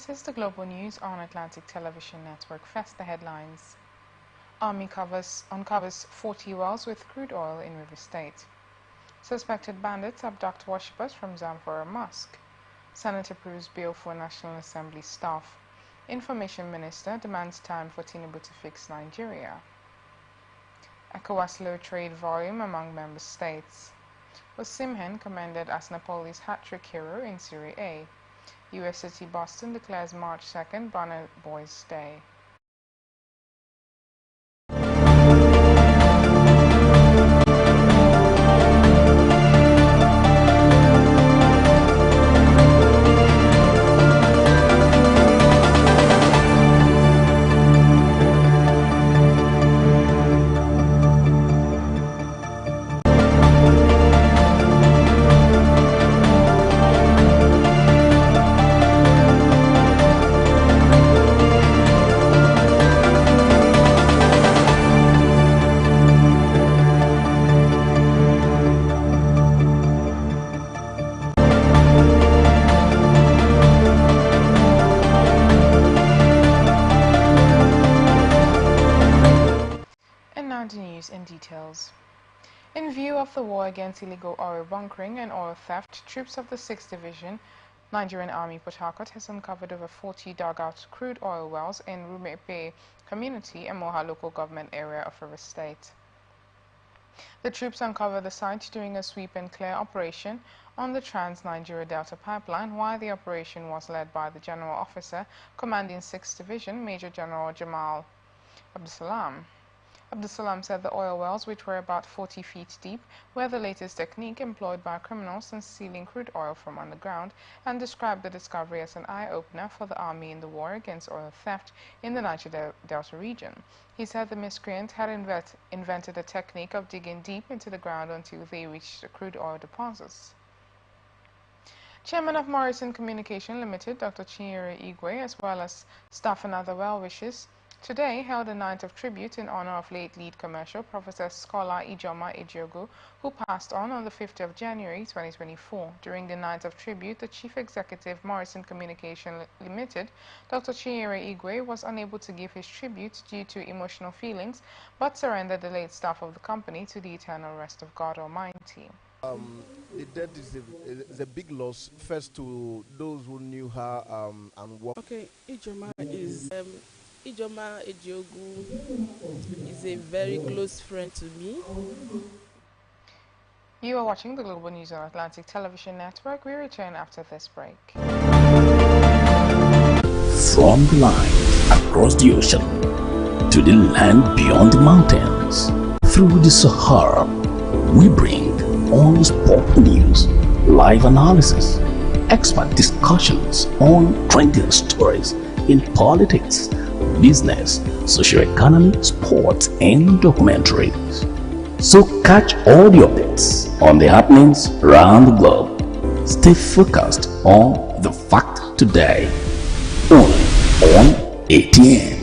This is the Global News on Atlantic Television Network. First, the headlines. Army uncovers 40 wells with crude oil in River State. Suspected bandits abduct worshippers from Zamfara Mosque. Senate approves bill for National Assembly staff. Information Minister demands time for Tinubu to fix Nigeria. ECOWAS low trade volume among member states. Osimhen commended as Napoli's hat-trick hero in Serie A. U.S. City Boston declares March 2nd Burna Boys Day. News in details. In view of the war against illegal oil bunkering and oil theft, troops of the 6th Division, Nigerian Army Port Harcourt has uncovered over 40 dugout crude oil wells in Rumepe community and Moha local government area of River State. The troops uncovered the site during a sweep and clear operation on the Trans-Nigeria Delta pipeline, while the operation was led by the General Officer commanding 6th Division, Major General Jamal Abdulsalam. Abdulsalam said the oil wells, which were about 40 feet deep, were the latest technique employed by criminals in stealing crude oil from underground, and described the discovery as an eye-opener for the army in the war against oil theft in the Niger Delta region. He said the miscreant had invented a technique of digging deep into the ground until they reached the crude oil deposits. Chairman of Morrison Communication Limited, Dr. Chinyere Igwe, as well as staff and other well-wishers, today held a night of tribute in honor of late lead commercial Professor Scholar Ijoma Ejiogu, who passed on the 5th of January 2024. During the night of tribute, the Chief Executive Morrison Communication Limited, Dr. Chinyere Igwe, was unable to give his tribute due to emotional feelings, but surrendered the late staff of the company to the eternal rest of God Almighty. The death is a big loss, first to those who knew her and what. Okay, Ijoma Ejiogu is a very close friend to me. You are watching the Global News on Atlantic Television Network. We return after this break. From the line across the ocean to the land beyond the mountains, through the Sahara, we bring all sport news, live analysis, expert discussions on trending stories in politics, business, socio-economy, sports, and documentaries. So catch all the updates on the happenings around the globe. Stay focused on the fact today, only on ATN.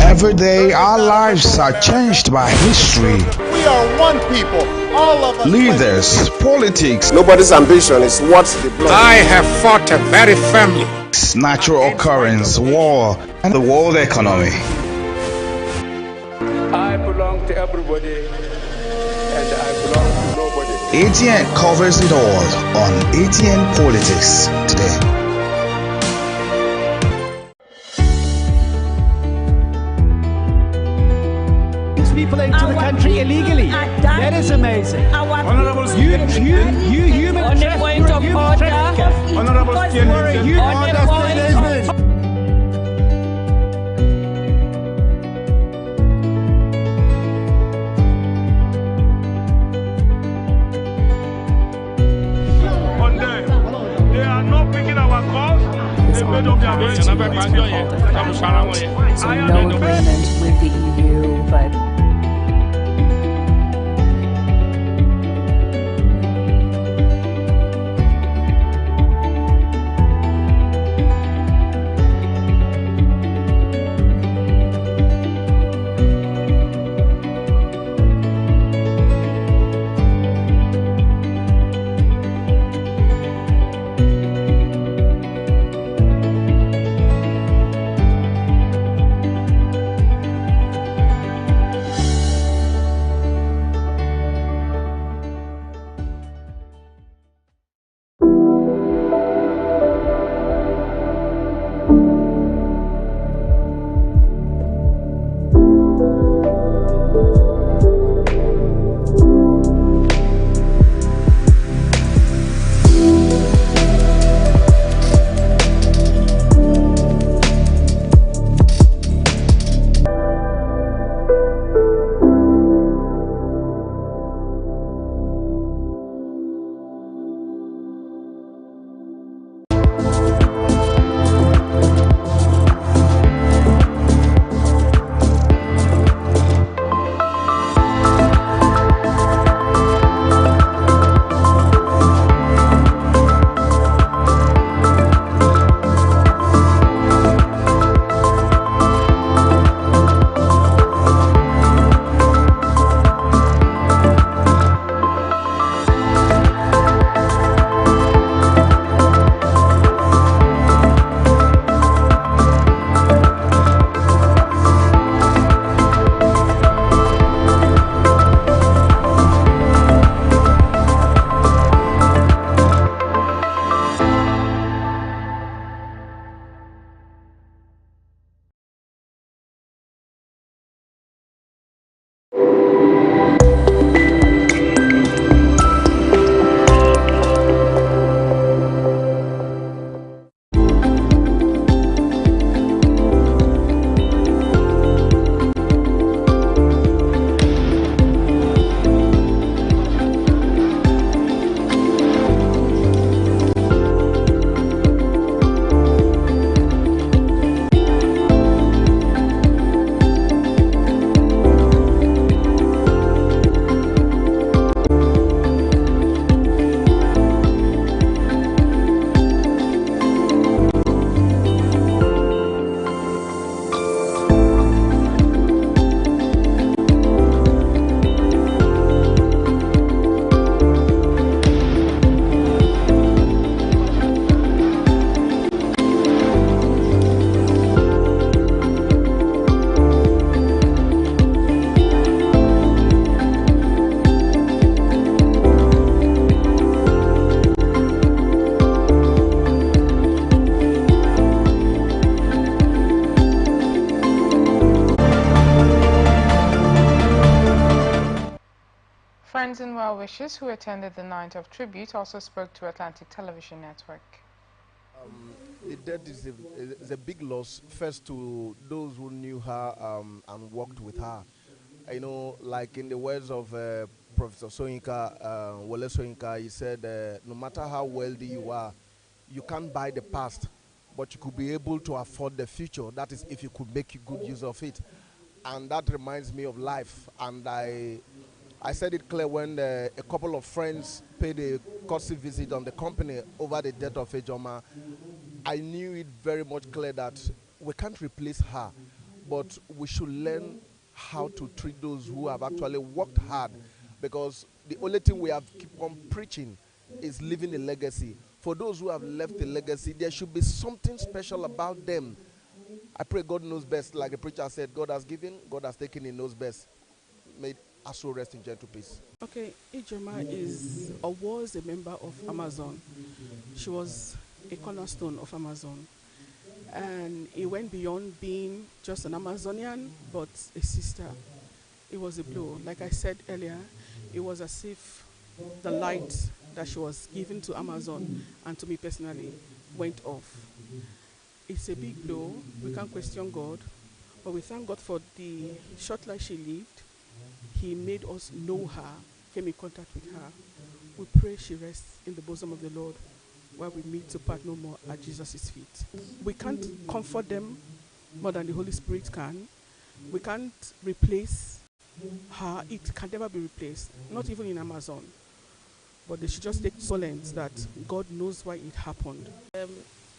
Every day, our lives are changed by history. We are one people, all of us. Leaders, politics. Nobody's ambition is what's the blood. I have fought very firmly. Natural occurrence, war, and the world economy. I belong to everybody, and I belong to nobody. ATN covers it all on ATN Politics today. People into the country illegally. That is amazing. Honorable human trafficker. You are a huge understatement. They are not picking our calls. They made up their minds. So no agreement with the EU, but Friends and well-wishers who attended the night of tribute also spoke to Atlantic Television Network. The death is a big loss, first to those who knew her and worked with her. You know, like in the words of Professor Soyinka, Wole Soyinka, he said, no matter how wealthy you are, you can't buy the past, but you could be able to afford the future. That is, if you could make good use of it. And that reminds me of life. And I said it clear when a couple of friends paid a courtesy visit on the company over the death of Ejoma. I knew it very much clear that we can't replace her, but we should learn how to treat those who have actually worked hard, because the only thing we have keep on preaching is leaving a legacy. For those who have left a legacy, there should be something special about them. I pray God knows best. Like the preacher said, God has given, God has taken, He knows best. May our soul rest in gentle peace. Okay, Ijoma is or was a member of Amazon. She was a cornerstone of Amazon. And it went beyond being just an Amazonian, but a sister. It was a blow. Like I said earlier, it was as if the light that she was given to Amazon and to me personally went off. It's a big blow. We can't question God, but we thank God for the short life she lived. He made us know her, came in contact with her. We pray she rests in the bosom of the Lord while we meet to part no more at Jesus' feet. We can't comfort them more than the Holy Spirit can. We can't replace her. It can never be replaced, not even in Amazon. But they should just take solace that God knows why it happened.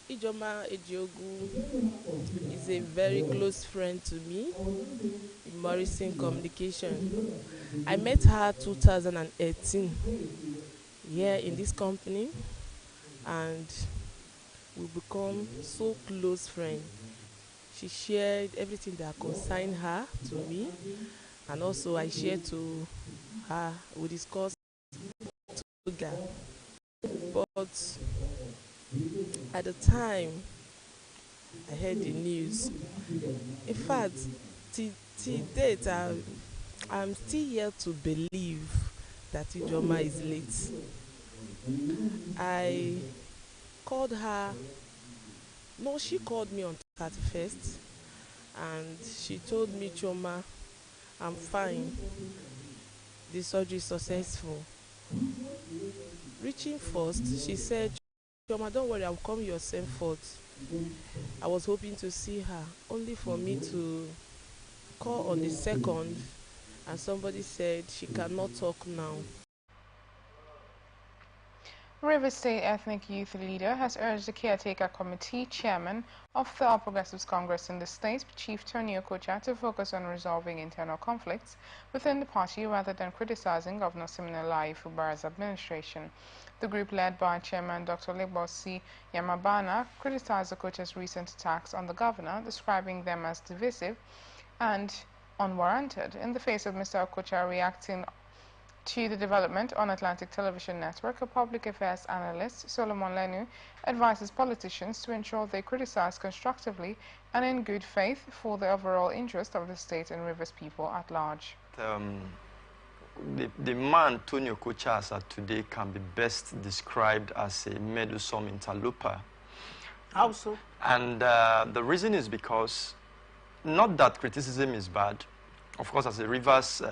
Ijoma Ejiogu is a very close friend to me in Morrison Communication. I met her 2018 here in this company, and we become so close friends. She shared everything that concerned her to me, and also I shared to her. We discussed together. But at the time I heard the news, in fact, till date, I'm still here to believe that Ijoma is late. I called her. No, she called me on 31st, and she told me, Choma, I'm fine. The surgery is successful. Reaching first, she said, Choma, don't worry, I'll come your same fault. I was hoping to see her, only for me to call on the second, and somebody said she cannot talk now. Rivers State Ethnic Youth Leader has urged the Caretaker Committee Chairman of the All Progressives Congress in the state, Chief Tony Okocha, to focus on resolving internal conflicts within the party rather than criticizing Governor Siminalayi Fubara's administration. The group led by Chairman Dr. Legbosi Yamabana criticized Okocha's recent attacks on the governor, describing them as divisive and unwarranted. In the face of Mr. Okocha reacting to the development on Atlantic Television Network, a public affairs analyst, Solomon Lenu, advises politicians to ensure they criticize constructively and in good faith for the overall interest of the state and Rivers people at large. The man Tony Okocha as at today can be best described as a meddlesome interloper. How so? And the reason is because, not that criticism is bad. Of course, as a Rivers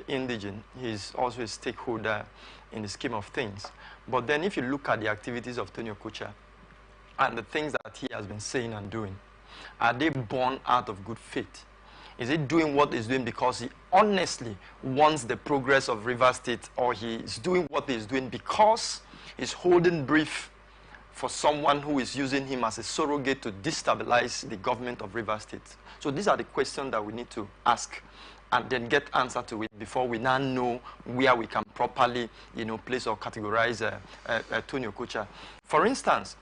indigene, he's also a stakeholder in the scheme of things. But then if you look at the activities of Tony Okocha and the things that he has been saying and doing, are they born out of good faith? Is he doing what he's doing because he honestly wants the progress of Rivers State, or he is doing what he's doing because he's holding brief for someone who is using him as a surrogate to destabilize the government of Rivers State? So these are the questions that we need to ask and then get answer to it before we now know where we can properly, place or categorize Tony Okocha. For instance,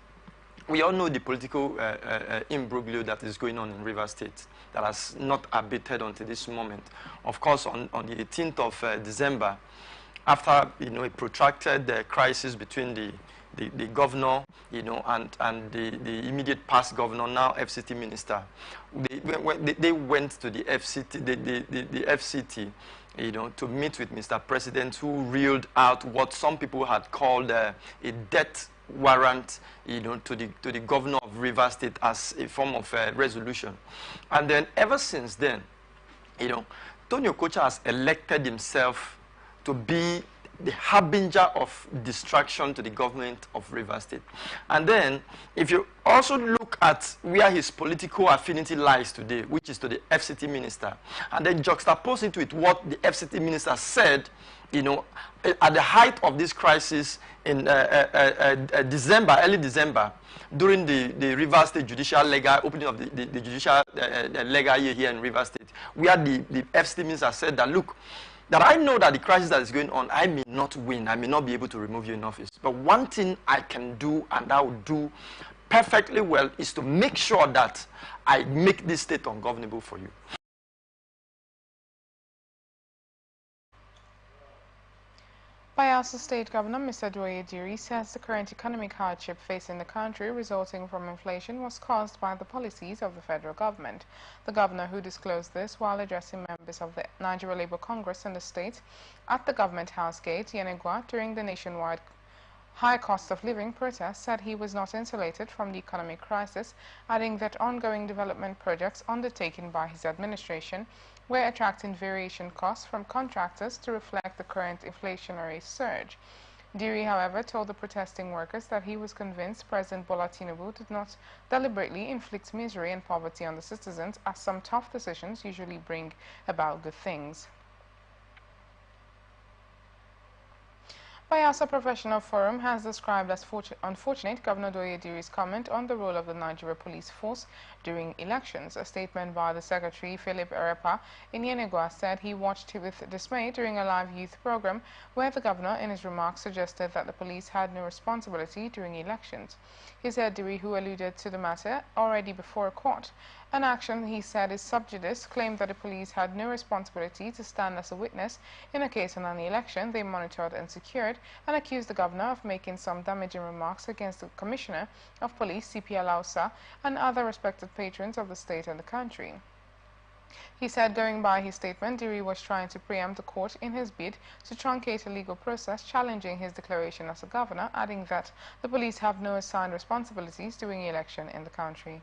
we all know the political imbroglio that is going on in Rivers State that has not abated until this moment. Of course, on the 18th of December, after a protracted crisis between the governor, and the immediate past governor, now FCT minister, they went to the FCT, to meet with Mr. President, who reeled out what some people had called a death warrant, to the governor of Rivers State as a form of resolution. And then ever since then, Tony Okocha has elected himself to be the harbinger of distraction to the government of Rivers State. And then, if you also look at where his political affinity lies today, which is to the FCT minister, and then juxtapose into it what the FCT minister said, at the height of this crisis in December, early December, during the Rivers State judicial legal opening of the judicial legal year here in Rivers State, where the FCT minister said that, look, that I know that the crisis that is going on, I may not win, I may not be able to remove you in office. But one thing I can do, and I will do perfectly well, is to make sure that I make this state ungovernable for you. Bayelsa State Governor Mr. Doye Diri says the current economic hardship facing the country resulting from inflation was caused by the policies of the federal government. The governor, who disclosed this while addressing members of the Nigeria Labour Congress in the state at the Government House Gate, Yenegua, during the nationwide high cost of living protest, said he was not insulated from the economic crisis, adding that ongoing development projects undertaken by his administration were attracting variation costs from contractors to reflect the current inflationary surge. Dewey, however, told the protesting workers that he was convinced President Bola Tinubu did not deliberately inflict misery and poverty on the citizens, as some tough decisions usually bring about good things. Bayelsa Professional Forum has described as unfortunate Governor Doye comment on the role of the Nigeria police force during elections. A statement by the Secretary, Philip Erepa in Yenegua, said he watched with dismay during a live youth program where the governor, in his remarks, suggested that the police had no responsibility during elections. He said Dewey, who alluded to the matter already before a court, an action he said is sub judice, claimed that the police had no responsibility to stand as a witness in a case on an election they monitored and secured, and accused the governor of making some damaging remarks against the Commissioner of Police, CP Alausa, and other respected patrons of the state and the country. He said, going by his statement, Dewey was trying to preempt the court in his bid to truncate a legal process challenging his declaration as a governor, adding that the police have no assigned responsibilities during the election in the country.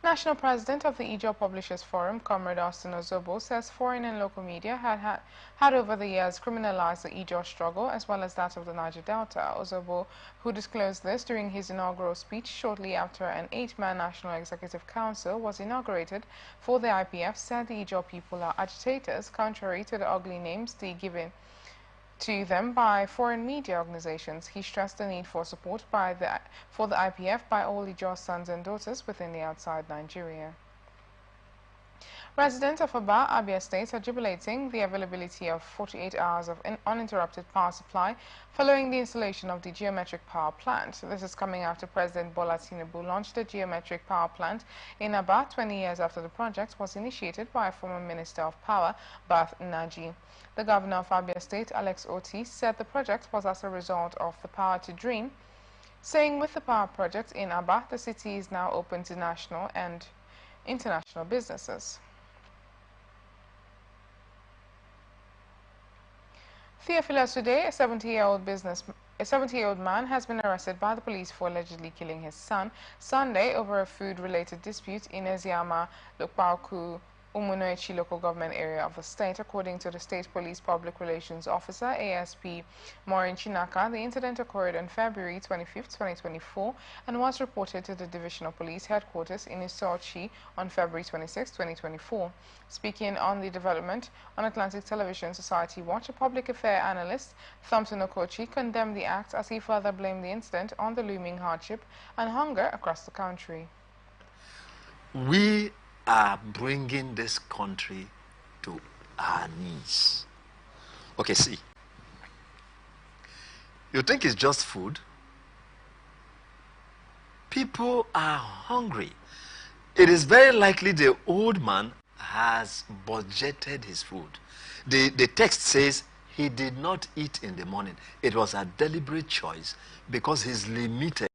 National President of the Ijaw Publishers Forum, Comrade Austin Ozobo, says foreign and local media had over the years criminalized the Ijaw struggle as well as that of the Niger Delta. Ozobo, who disclosed this during his inaugural speech shortly after an 8-man National Executive Council was inaugurated for the IPF, said the Ijaw people are agitators, contrary to the ugly names they given to them by foreign media organizations. He stressed the need for support for the IPF by all Ijaw sons and daughters within and outside Nigeria. Residents of Aba, Abia State are jubilating the availability of 48 hours of uninterrupted power supply following the installation of the geometric power plant. This is coming after President Bola Tinubu launched the geometric power plant in Aba 20 years after the project was initiated by a former Minister of Power, Bath Naji. The governor of Abia State, Alex Oti, said the project was as a result of the Power to Dream, saying with the power project in Aba, the city is now open to national and international businesses. Theophilus today, a 70-year-old man has been arrested by the police for allegedly killing his son Sunday over a food-related dispute in Eziama, Lukpauku, Umunoichi local government area of the state. According to the state police public relations officer, ASP Maureen Chinaka, the incident occurred on February 25, 2024 and was reported to the Division of Police Headquarters in Isochi on February 26, 2024. Speaking on the development on Atlantic Television Society Watch, a public affair analyst, Thompson Okochi, condemned the act as he further blamed the incident on the looming hardship and hunger across the country. We are bringing this country to our knees. Okay, see. You think it's just food? People are hungry. It is very likely the old man has budgeted his food. The text says he did not eat in the morning. It was a deliberate choice because he's limited.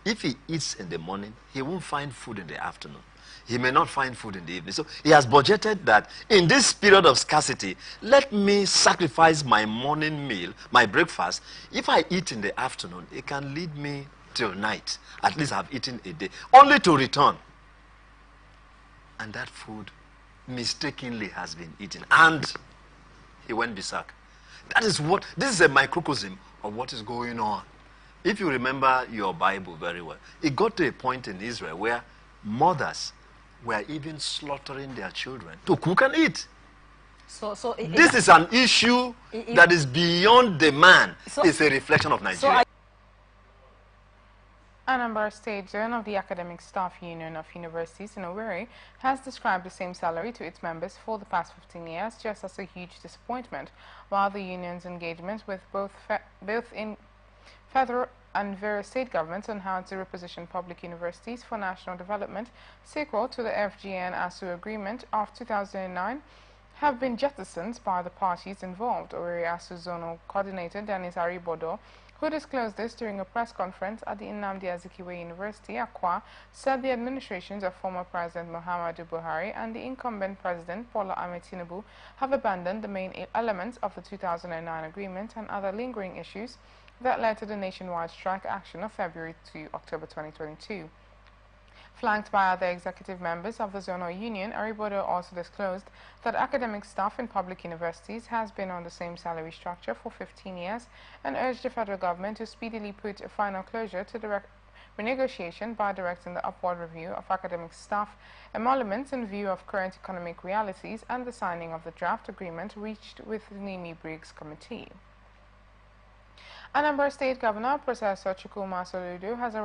If he eats in the morning, he won't find food in the afternoon. He may not find food in the evening. So he has budgeted that in this period of scarcity, let me sacrifice my morning meal, my breakfast. If I eat in the afternoon, it can lead me till night. At least I've eaten a day, only to return. And that food mistakenly has been eaten. And he went berserk. This is a microcosm of what is going on. If you remember your Bible very well, it got to a point in Israel where mothers were even slaughtering their children to cook and eat. This is an issue that is beyond the man. It's a reflection of Nigeria. Anambra State Zone of the Academic Staff Union of Universities in Owerri has described the same salary to its members for the past 15 years just as a huge disappointment, while the union's engagement with both in federal and various state governments on how to reposition public universities for national development, sequel to the FGN-ASU agreement of 2009, have been jettisoned by the parties involved. Owerri ASU Zonal Coordinator Dennis Aribodo, who disclosed this during a press conference at the Nnamdi Azikiwe University, Akwa, said the administrations of former President Muhammadu Buhari and the incumbent President Bola Ahmed Tinubu have abandoned the main elements of the 2009 agreement and other lingering issues that led to the nationwide strike action of February to October 2022. Flanked by other executive members of the zonal union, Aribodo also disclosed that academic staff in public universities has been on the same salary structure for 15 years and urged the federal government to speedily put a final closure to the renegotiation by directing the upward review of academic staff emoluments in view of current economic realities and the signing of the draft agreement reached with the Nimi Briggs Committee. Anambra State Governor Professor Chukwuma Soludo has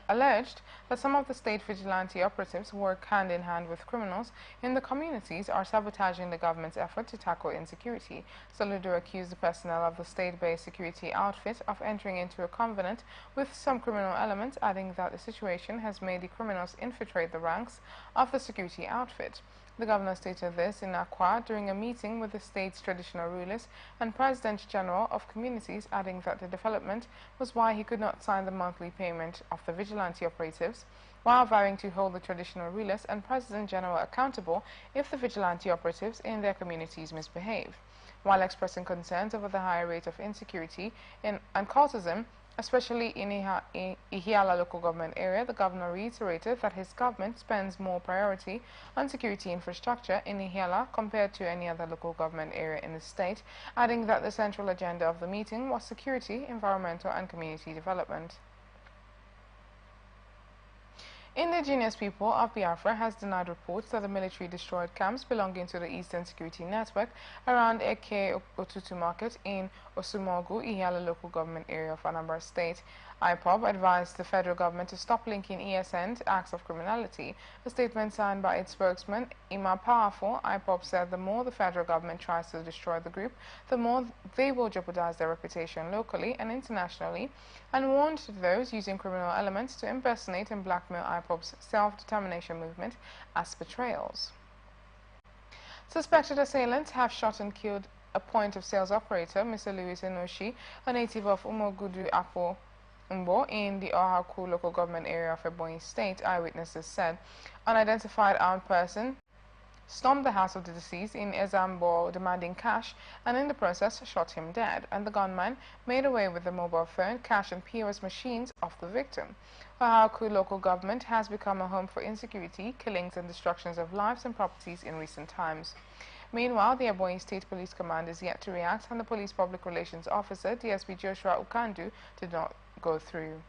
alleged that some of the state vigilante operatives who work hand in hand with criminals in the communities are sabotaging the government's effort to tackle insecurity. Soludo accused the personnel of the state-based security outfit of entering into a covenant with some criminal elements, adding that the situation has made the criminals infiltrate the ranks of the security outfit. The governor stated this in Akwa during a meeting with the state's traditional rulers and President General of Communities, adding that the development was why he could not sign the monthly payment of the vigilante operatives, while vowing to hold the traditional rulers and President General accountable if the vigilante operatives in their communities misbehave. While expressing concerns over the high rate of insecurity and cultism, especially in Ihiala local government area, the governor reiterated that his government spends more priority on security infrastructure in Ihiala compared to any other local government area in the state, adding that the central agenda of the meeting was security, environmental and community development. Indigenous people of Biafra has denied reports that the military destroyed camps belonging to the Eastern Security Network around Eke Otutu Market in Osumogu, Ihiala local government area of Anambra State. IPOB advised the federal government to stop linking ESN to acts of criminality. A statement signed by its spokesman, Ima Powerful, IPOB said the more the federal government tries to destroy the group, the more they will jeopardize their reputation locally and internationally, and warned those using criminal elements to impersonate and blackmail IPOB's self-determination movement as betrayals. Suspected assailants have shot and killed a point-of-sales operator, Mr. Louis Enoshi, a native of Umogudu Apo Mbo in the Ohaku local government area of Ebonyi State. Eyewitnesses said unidentified armed person stormed the house of the deceased in Ezambo demanding cash and in the process shot him dead, and the gunman made away with the mobile phone, cash and POS machines of the victim. Ohaku local government has become a home for insecurity, killings and destructions of lives and properties in recent times. Meanwhile, the Ebonyi State Police Command is yet to react, and the Police Public Relations Officer, DSP Joshua Ukandu, did not go through.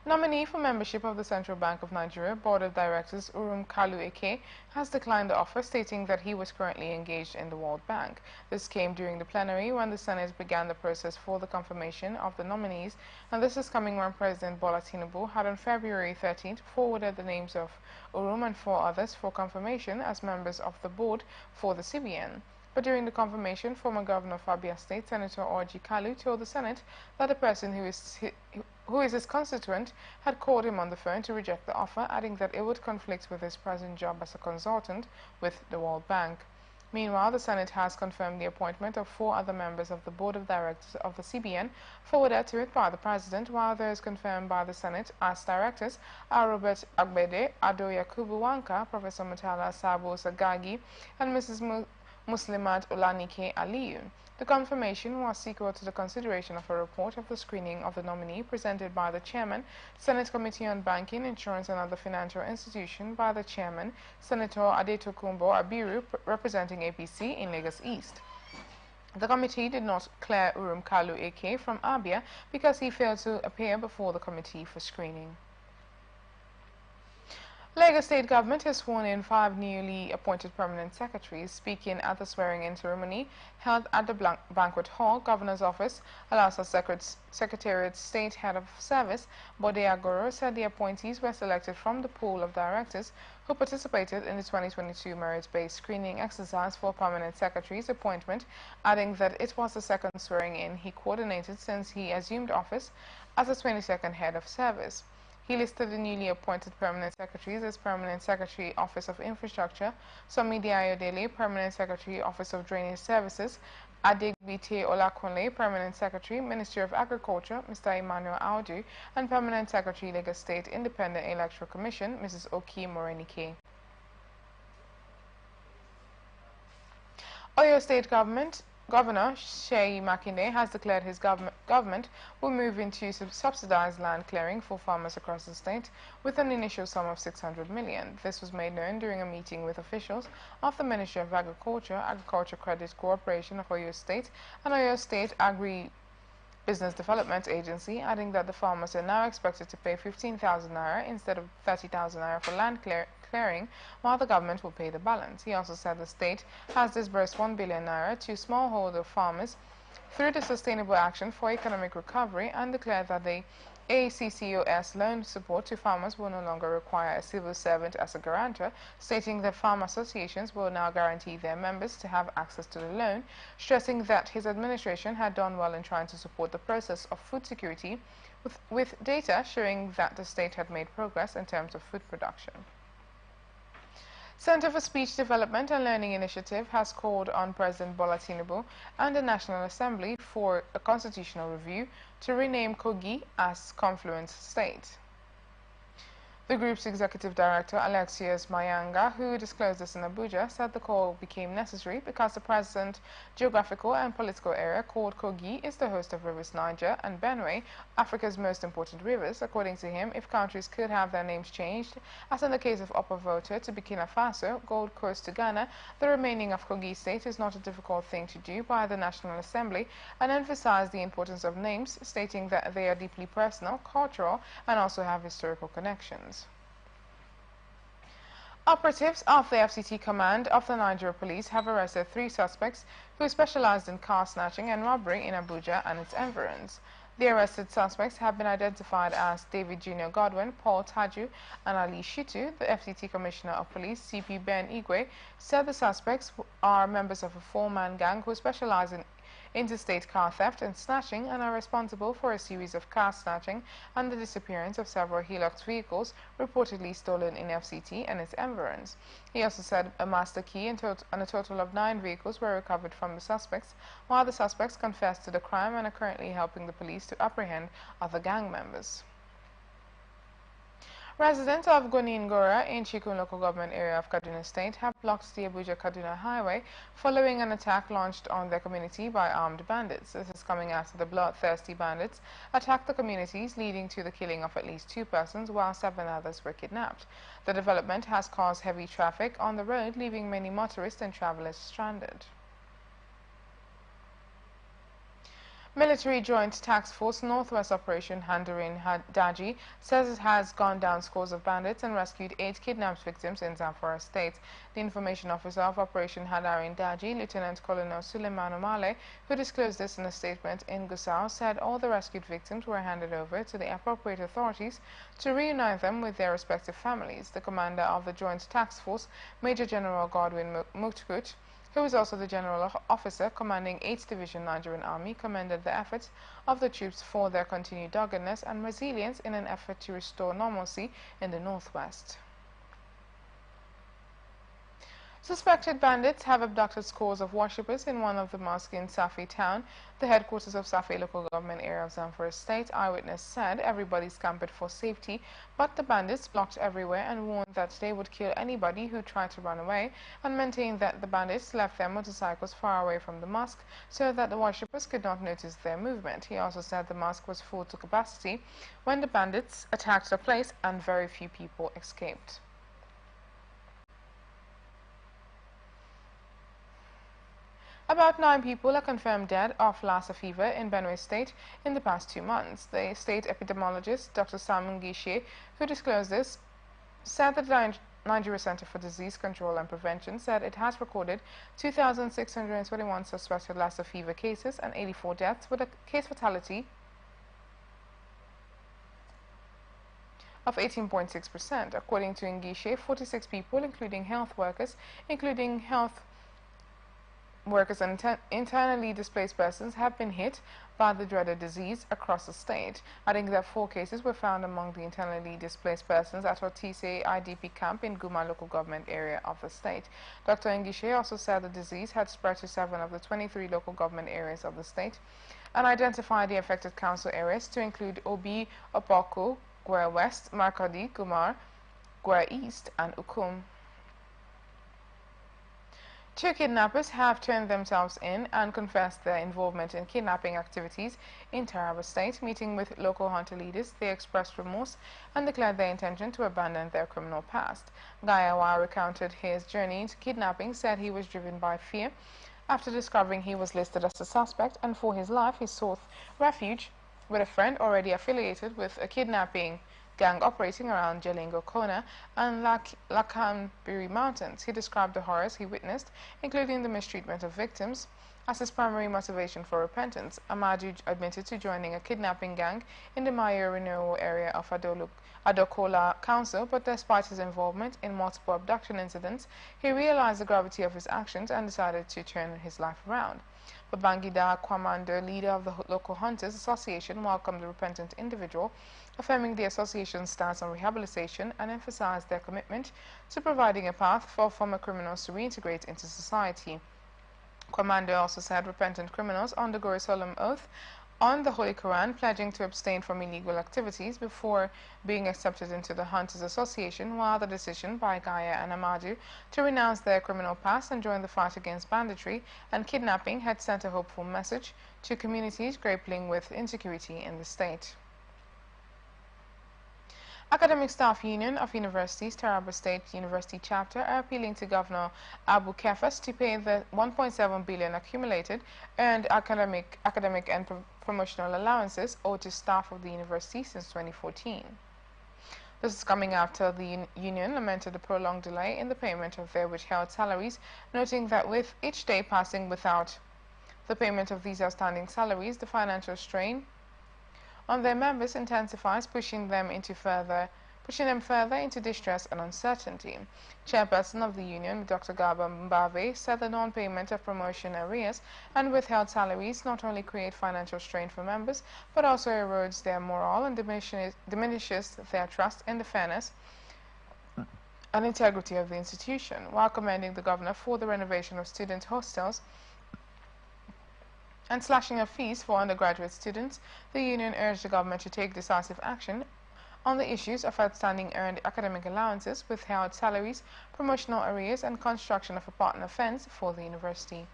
Nominee for membership of the Central Bank of Nigeria Board of Directors Urum Kalu Eke has declined the offer, stating that he was currently engaged in the World Bank. This came during the plenary when the Senate began the process for the confirmation of the nominees, and this is coming when President Bola Tinubu had on February 13th forwarded the names of Urum and 4 others for confirmation as members of the board for the CBN. But during the confirmation, former Governor of Abia State, Senator Orji Kalu, told the Senate that the person who is his constituent had called him on the phone to reject the offer, adding that it would conflict with his present job as a consultant with the World Bank. Meanwhile, the Senate has confirmed the appointment of 4 other members of the Board of Directors of the CBN, forwarded to it by the President, while those confirmed by the Senate as directors are Robert Agbede, Ado Yakubu Wanka, Professor Mutala Sabo Sagagi, and Mrs. Muslimat Olanike Aliyu. The confirmation was sequel to the consideration of a report of the screening of the nominee presented by the Chairman, Senate Committee on Banking, Insurance and Other Financial Institutions by the Chairman, Senator Adetokunbo Abiru, representing APC in Lagos East. The committee did not clear Urum Kalu Eke from Abia because he failed to appear before the committee for screening. Lagos State Government has sworn in 5 newly appointed permanent secretaries. Speaking at the swearing-in ceremony held at the Banquet Hall, Governor's Office, Alasa Secretariat State Head of Service, Bode Agoro, said the appointees were selected from the pool of directors who participated in the 2022 merit-based screening exercise for permanent secretaries' appointment, adding that it was the second swearing-in he coordinated since he assumed office as the 22nd Head of Service. He listed the newly appointed permanent secretaries as Permanent Secretary, Office of Infrastructure, Somidi Ayodele, Permanent Secretary, Office of Drainage Services, Adegbite Olakunle, Permanent Secretary, Ministry of Agriculture, Mr. Emmanuel Audu, and Permanent Secretary, Lagos State Independent Electoral Commission, Mrs. Oki Morenike. Oyo State Government Governor Sheyi Makinde has declared his government will move into subsidized land clearing for farmers across the state with an initial sum of 600 million. This was made known during a meeting with officials of the Ministry of Agriculture, Agriculture Credit Corporation of Oyo State, and Oyo State Business Development Agency, adding that the farmers are now expected to pay 15,000 naira instead of 30,000 naira for land clearing, while the government will pay the balance. He also said the state has disbursed 1 billion naira to smallholder farmers through the Sustainable Action for Economic Recovery and declared that the ACCOS loan support to farmers will no longer require a civil servant as a guarantor, stating that farm associations will now guarantee their members to have access to the loan, stressing that his administration had done well in trying to support the process of food security with data showing that the state had made progress in terms of food production. Center for Speech Development and Learning Initiative has called on President Bola Tinubu and the National Assembly for a constitutional review to rename Kogi as Confluence State. The group's executive director, Alexius Mayanga, who disclosed this in Abuja, said the call became necessary because the present geographical and political area called Kogi is the host of rivers Niger and Benue, Africa's most important rivers. According to him, if countries could have their names changed, as in the case of Upper Volta to Burkina Faso, Gold Coast to Ghana, the remaining of Kogi State is not a difficult thing to do by the National Assembly, and emphasized the importance of names, stating that they are deeply personal, cultural, and also have historical connections. Operatives of the FCT command of the Nigeria Police have arrested 3 suspects who specialized in car snatching and robbery in Abuja and its environs. The arrested suspects have been identified as David Junior Godwin, Paul Taju, and Ali Shitu. The FCT Commissioner of Police, CP Ben Igwe, said the suspects are members of a 4-man gang who specialize in interstate car theft and snatching and are responsible for a series of car snatching and the disappearance of several Hilux vehicles reportedly stolen in FCT and its environs. He also said a master key and a total of 9 vehicles were recovered from the suspects, while the suspects confessed to the crime and are currently helping the police to apprehend other gang members. Residents of Gonin-Gora in Chikun local government area of Kaduna State have blocked the Abuja-Kaduna highway following an attack launched on their community by armed bandits. This is coming after the bloodthirsty bandits attacked the communities, leading to the killing of at least 2 persons, while 7 others were kidnapped. The development has caused heavy traffic on the road, leaving many motorists and travelers stranded. Military Joint Task Force Northwest Operation Handarin Daji says it has gone down scores of bandits and rescued 8 kidnapped victims in Zamfara State. The information officer of Operation Handarin Daji, Lieutenant Colonel Suleiman Omale, who disclosed this in a statement in Gusau, said all the rescued victims were handed over to the appropriate authorities to reunite them with their respective families. The commander of the Joint Task Force, Major General Godwin Mutkut, who is also the general officer commanding 8th Division Nigerian Army, commended the efforts of the troops for their continued doggedness and resilience in an effort to restore normalcy in the northwest. Suspected bandits have abducted scores of worshippers in one of the mosques in Safi town, the headquarters of Safi local government area of Zamfara State. Eyewitness said everybody scampered for safety, but the bandits blocked everywhere and warned that they would kill anybody who tried to run away, and maintained that the bandits left their motorcycles far away from the mosque so that the worshippers could not notice their movement. He also said the mosque was full to capacity when the bandits attacked the place and very few people escaped. About 9 people are confirmed dead of Lassa fever in Benue State in the past 2 months. The state epidemiologist, Dr. Simon Gishe, who disclosed this, said that the Nigeria Center for Disease Control and Prevention said it has recorded 2,621 suspected Lassa fever cases and 84 deaths, with a case fatality of 18.6%. According to Ngishe, 46 people, including health workers and internally displaced persons, have been hit by the dreaded disease across the state, adding that 4 cases were found among the internally displaced persons at Ortise IDP camp in Guma local government area of the state. Dr. Ngishe also said the disease had spread to 7 of the 23 local government areas of the state and identified the affected council areas to include Obi, Opoko, Gwere West, Markadi, Gumar, Gwere East, and Ukum. Two kidnappers have turned themselves in and confessed their involvement in kidnapping activities in Taraba State. Meeting with local hunter leaders, they expressed remorse and declared their intention to abandon their criminal past. Gayawa recounted his journey into kidnapping, said he was driven by fear after discovering he was listed as a suspect, and for his life he sought refuge with a friend already affiliated with a kidnapping gang operating around Jalingo Kona and Lakambiri Mountains. He described the horrors he witnessed, including the mistreatment of victims, as his primary motivation for repentance. Amadu admitted to joining a kidnapping gang in the Mayo area of Adokola Council, but despite his involvement in multiple abduction incidents, he realized the gravity of his actions and decided to turn his life around. Babangida Kwamando, leader of the local Hunters Association, welcomed the repentant individual, affirming the association's stance on rehabilitation and emphasized their commitment to providing a path for former criminals to reintegrate into society. Kwamando also said repentant criminals undergo a solemn oath on the Holy Quran, pledging to abstain from illegal activities before being accepted into the Hunters Association, while the decision by Gaya and Amadu to renounce their criminal past and join the fight against banditry and kidnapping had sent a hopeful message to communities grappling with insecurity in the state. Academic Staff Union of Universities, Taraba State University Chapter, are appealing to Governor Abu Kefas to pay the 1.7 billion accumulated earned academic and promotional allowances owed to staff of the university since 2014. This is coming after the union lamented the prolonged delay in the payment of their withheld salaries, noting that with each day passing without the payment of these outstanding salaries, the financial strain on their members intensifies, pushing them further into distress and uncertainty. Chairperson of the union, Dr. Gaba Mbave, said the non-payment of promotion arrears and withheld salaries not only create financial strain for members, but also erodes their morale and diminishes their trust in the fairness and integrity of the institution. While commending the governor for the renovation of student hostels and slashing of fees for undergraduate students, the union urged the government to take decisive action on the issues of outstanding earned academic allowances, withheld salaries, promotional arrears, and construction of a partner fence for the university.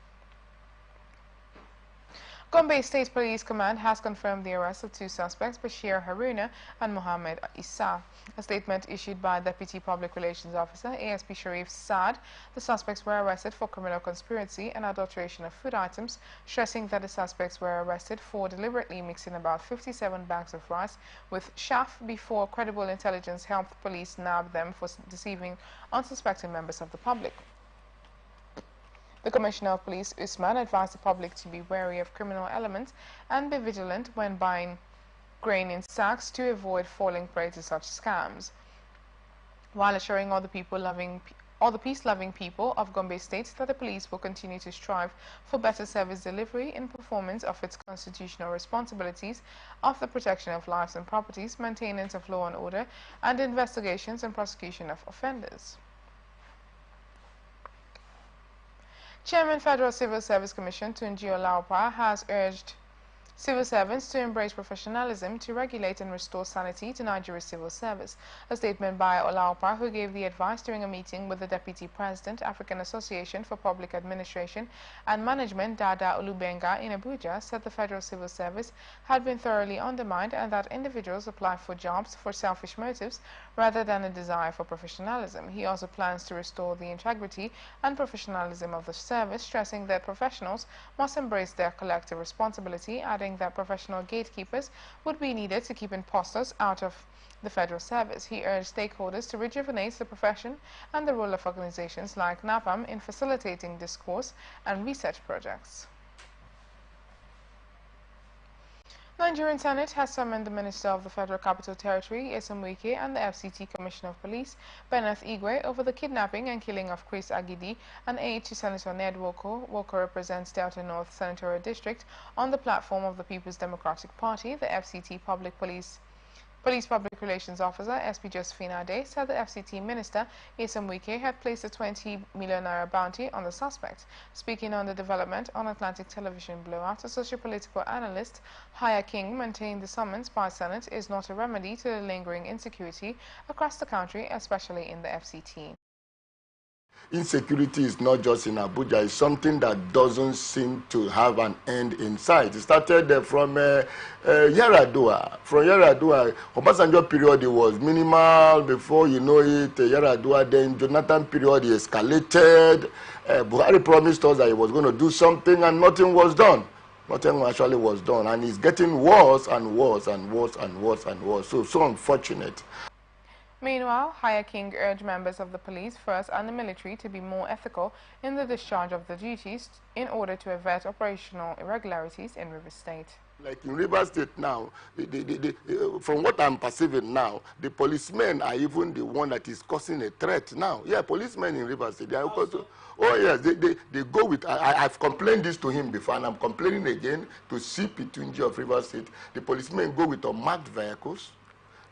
Gombe State Police Command has confirmed the arrest of two suspects, Bashir Haruna and Mohammed Issa. A statement issued by Deputy Public Relations Officer ASP Sharif Saad, the suspects were arrested for criminal conspiracy and adulteration of food items, stressing that the suspects were arrested for deliberately mixing about 57 bags of rice with chaff before credible intelligence helped police nab them for deceiving unsuspecting members of the public. The Commissioner of Police, Usman, advised the public to be wary of criminal elements and be vigilant when buying grain in sacks to avoid falling prey to such scams, while assuring all the peace-loving people of Gombe State that the police will continue to strive for better service delivery in performance of its constitutional responsibilities of the protection of lives and properties, maintenance of law and order, and investigations and prosecution of offenders. Chairman Federal Civil Service Commission Tunji Olaupa has urged civil servants to embrace professionalism to regulate and restore sanity to Nigeria's civil service. A statement by Olaupa, who gave the advice during a meeting with the Deputy President, African Association for Public Administration and Management, Dada Olubenga, in Abuja, said the Federal Civil Service had been thoroughly undermined and that individuals apply for jobs for selfish motives rather than a desire for professionalism. He also plans to restore the integrity and professionalism of the service, stressing that professionals must embrace their collective responsibility, adding that professional gatekeepers would be needed to keep imposters out of the federal service. He urged stakeholders to rejuvenate the profession and the role of organizations like NAPAM in facilitating discourse and research projects. Nigerian Senate has summoned the Minister of the Federal Capital Territory, Nyesom Wike, and the FCT Commissioner of Police, Benneth Igwe, over the kidnapping and killing of Chris Agidi, an aide to Senator Ned Woko. Woko represents Delta North Senatorial District on the platform of the People's Democratic Party. The FCT Police Public Relations Officer, SP Josephine Ade, said the FCT Minister, Nyesom Wike, had placed a 20 million naira bounty on the suspect. Speaking on the development on Atlantic Television blowout, a socio-political analyst, Haya King, maintained the summons by Senate is not a remedy to the lingering insecurity across the country, especially in the FCT. Insecurity is not just in Abuja, it's something that doesn't seem to have an end in sight. It started from Yaradua. From Yaradua, Obasanjo period it was minimal. Before you know it, Yaradua, then Jonathan period escalated. Buhari promised us that he was going to do something and nothing was done. Nothing actually was done, and it's getting worse and worse and worse and worse and worse. So unfortunate. Meanwhile, Higher King urged members of the police, first and the military to be more ethical in the discharge of their duties in order to avert operational irregularities in Rivers State. Like in Rivers State now, from what I'm perceiving now, the policemen are even the one that is causing a threat now. Yeah, policemen in Rivers State, they are also, oh yes, they go with, I've complained this to him before, and I'm complaining again to CP Tunji of Rivers State. The policemen go with unmarked vehicles.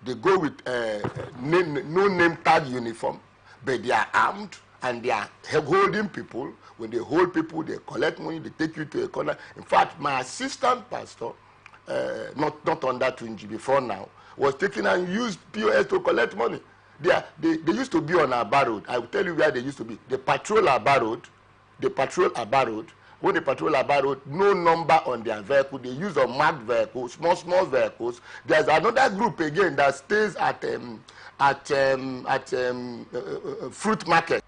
They go with no name tag uniform, but they are armed and they are holding people. When they hold people, they collect money, they take you to a corner. In fact, my assistant pastor, not on that Tunji before now, was taken and used POS to collect money. They used to be on Aba Road. I will tell you where they used to be. They patrol Aba Road. They patrol Aba Road. When they patrol Aba Road, no number on their vehicle. They use unmarked vehicles, small vehicles. There's another group again that stays at fruit market.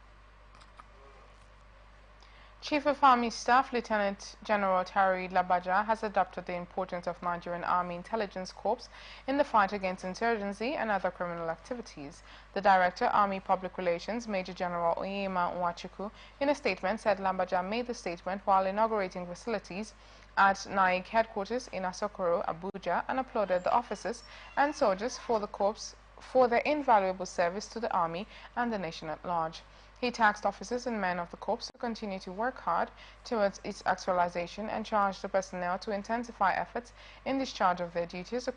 Chief of Army Staff Lieutenant General Tari Labaja has adopted the importance of Nigerian Army Intelligence Corps in the fight against insurgency and other criminal activities. The Director, Army Public Relations, Major General Onyema Nwachukwu, in a statement said Labaja made the statement while inaugurating facilities at NAIC headquarters in Asokoro, Abuja, and applauded the officers and soldiers for the corps for their invaluable service to the Army and the nation at large. He tasked officers and men of the Corps to continue to work hard towards its actualization and charged the personnel to intensify efforts in discharge of their duties,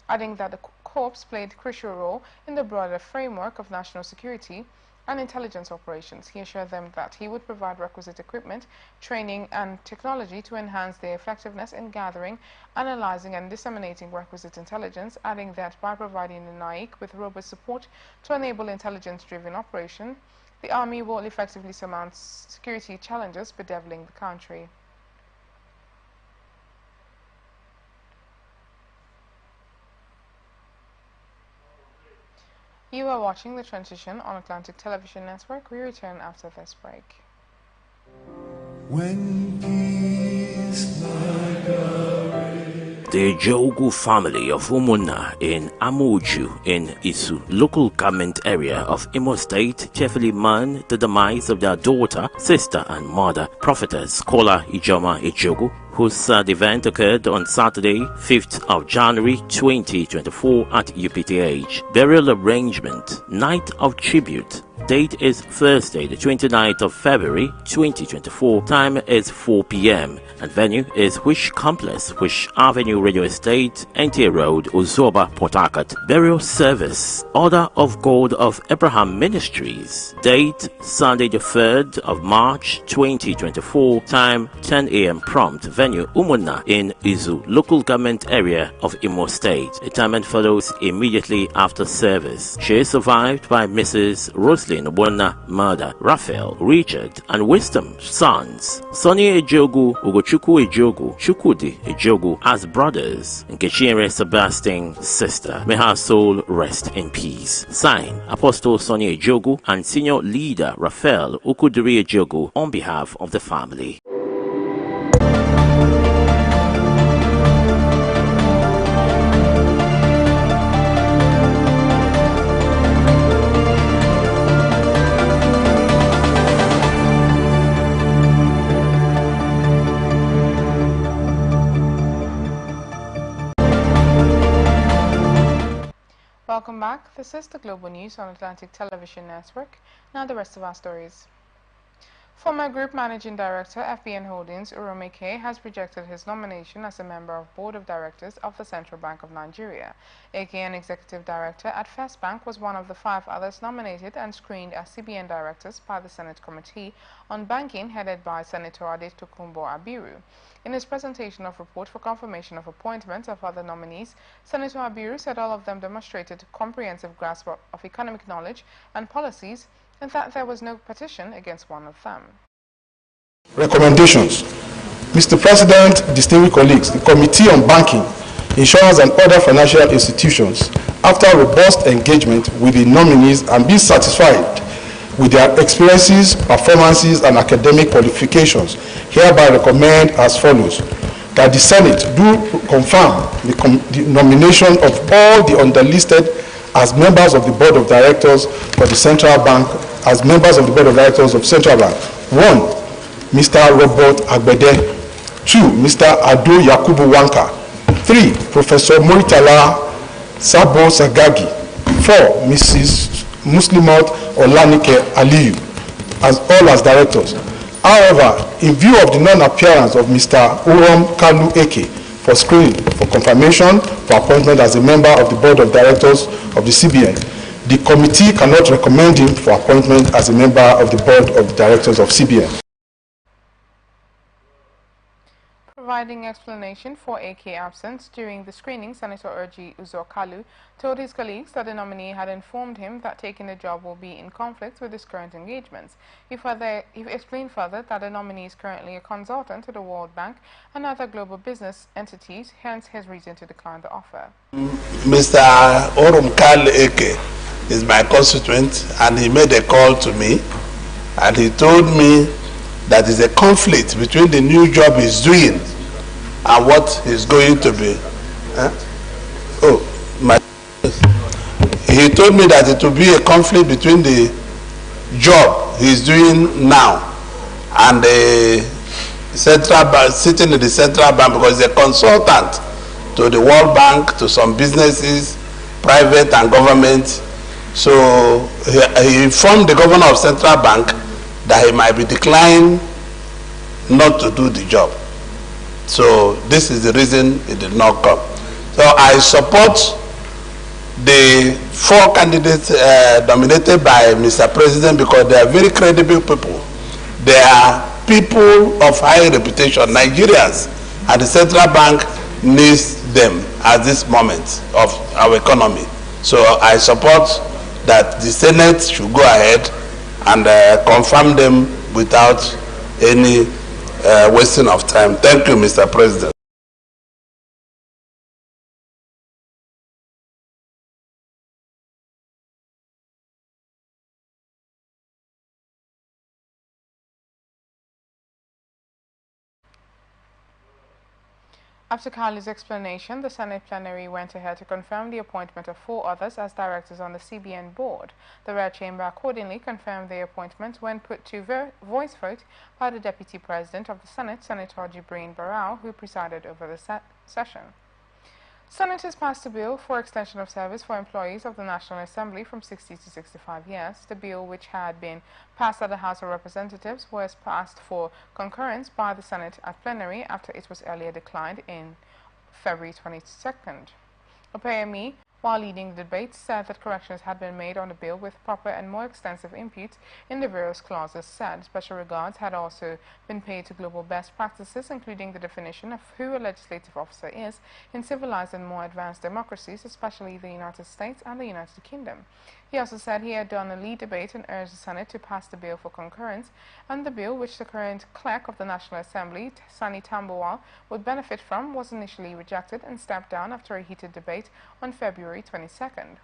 adding that the Corps played a crucial role in the broader framework of national security and intelligence operations. He assured them that he would provide requisite equipment, training, and technology to enhance their effectiveness in gathering, analyzing, and disseminating requisite intelligence, adding that by providing the NAIC with robust support to enable intelligence-driven operation, the Army will effectively surmount security challenges bedeviling the country. You are watching The Transition on Atlantic Television Network. We return after this break. When peace like The Jogu family of Umuna in Amuju in Isu local government area of Imo State cheerfully mourn the demise of their daughter, sister and mother, prophetess Kola Ijoma Ejogu, whose sad event occurred on Saturday, 5th of January 2024 at UPTH. Burial arrangement, night of tribute. Date is Thursday, the 29th of February 2024. Time is 4 p.m. and venue is Wish Complex, Wish Avenue Radio Estate, NTA Road, Uzoba, Port Harcourt. Burial service, Order of God of Abraham Ministries. Date Sunday, the 3rd of March 2024. Time 10 a.m. prompt. Venue Umuna in Izu, local government area of Imo State. Retirement follows immediately after service. She is survived by Mrs. Roslyn Obona, mother, Raphael, Richard, and Wisdom sons, Sonny Ejogu, Ugochukwu Ejogu, Chukwudi Ejogu as brothers, and Nkechinere Sebastian sister. May her soul rest in peace. Sign, Apostle Sonny Ejogu and Senior Leader Raphael Ukudiri Ejogu on behalf of the family. Welcome back. This is the Global News on Atlantic Television Network. Now the rest of our stories. Former Group Managing Director, FBN Holdings, Urome K, has rejected his nomination as a member of Board of Directors of the Central Bank of Nigeria. AK, an Executive Director at First Bank, was one of the 5 others nominated and screened as CBN Directors by the Senate Committee on Banking headed by Senator Adetokunbo Abiru. In his presentation of report for confirmation of appointment of other nominees, Senator Abiru said all of them demonstrated comprehensive grasp of economic knowledge and policies and that there was no petition against one of them. Recommendations. Mr. President, distinguished colleagues, the Committee on Banking, Insurance and Other Financial Institutions, after robust engagement with the nominees and being satisfied with their experiences, performances, and academic qualifications, hereby recommend as follows: that the Senate do confirm the nomination of all the underlisted as members of the Board of Directors for the Central Bank, as members of the Board of Directors of Central Bank. 1. Mr. Robert Agbede. 2. Mr. Ado Yakubu Wanka. 3. Professor Muritala Sabo Sagagi. 4. Mrs. Muslimat Olanike Aliyu, as all as directors. However, in view of the non-appearance of Mr. Urom Kalu Eke for screening for confirmation for appointment as a member of the Board of Directors of the CBN, the committee cannot recommend him for appointment as a member of the Board of Directors of CBN. Providing explanation for AK absence during the screening, Senator Urji Uzokalu told his colleagues that the nominee had informed him that taking the job will be in conflict with his current engagements. He explained further that the nominee is currently a consultant to the World Bank and other global business entities, hence his reason to decline the offer. Mr. Orumkal Eke is my constituent, and he made a call to me, and he told me that there's a conflict between the new job he's doing and what he's going to be. He told me that it will be a conflict between the job he's doing now and the central bank, sitting in the central bank, because he's a consultant to the World Bank, to some businesses, private and government. So he informed the governor of Central Bank that he might be declined not to do the job. So this is the reason it did not come. So I support the 4 candidates nominated by Mr. President, because they are very credible people. They are people of high reputation. Nigerians and the Central Bank needs them at this moment of our economy. So I support that the Senate should go ahead and confirm them without any wasting of time. Thank you, Mr. President. After Kalu's explanation, the Senate plenary went ahead to confirm the appointment of 4 others as directors on the CBN board. The Red Chamber accordingly confirmed their appointments when put to voice vote by the Deputy President of the Senate, Senator Jibrin Barau, who presided over the session. Senators passed a bill for extension of service for employees of the National Assembly from 60 to 65 years. The bill, which had been passed at the House of Representatives, was passed for concurrence by the Senate at plenary after it was earlier declined in February 22nd. Opeyemi, while leading the debate, said that corrections had been made on the bill with proper and more extensive input in the various clauses said. Special regards had also been paid to global best practices, including the definition of who a legislative officer is in civilized and more advanced democracies, especially the United States and the United Kingdom. He also said he had done a lead debate and urged the Senate to pass the bill for concurrence, and the bill, which the current clerk of the National Assembly, Sani Tambuwal, would benefit from, was initially rejected and stepped down after a heated debate on February 22nd.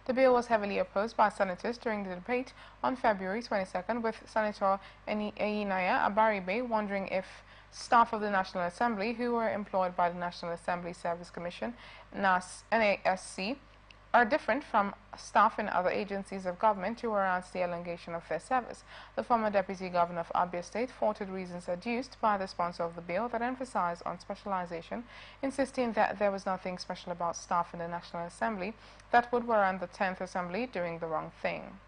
The bill was heavily opposed by senators during the debate on February 22nd, with Senator Eyinaya Abaribe wondering if staff of the National Assembly who were employed by the National Assembly Service Commission, NASC, are different from staff in other agencies of government who warrants the elongation of their service. The former Deputy Governor of Abia State faulted reasons adduced by the sponsor of the bill that emphasized on specialization, insisting that there was nothing special about staff in the National Assembly that would warrant the 10th Assembly doing the wrong thing.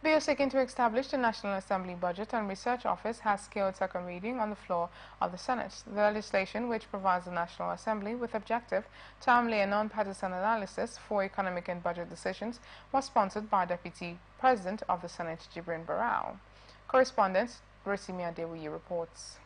Bill seeking to establish the National Assembly Budget and Research Office has scaled second reading on the floor of the Senate. The legislation, which provides the National Assembly with objective, timely and non-partisan analysis for economic and budget decisions, was sponsored by Deputy President of the Senate, Jibrin Barau. Correspondent Rosimi Adewuyi reports.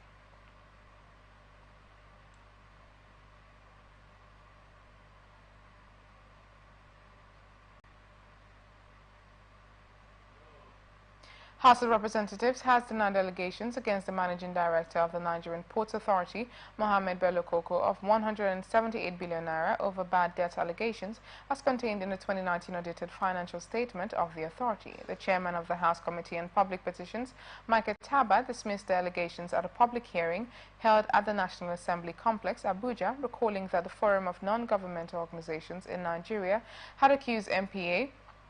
House of Representatives has denied allegations against the managing director of the Nigerian Ports Authority, Mohammed Bello Koko, of 178 billion naira over bad debt allegations as contained in the 2019 audited financial statement of the authority. The chairman of the House Committee on Public Petitions, Michael Taba, dismissed the allegations at a public hearing held at the National Assembly Complex, Abuja, recalling that the Forum of Non-Governmental Organizations in Nigeria had accused MPA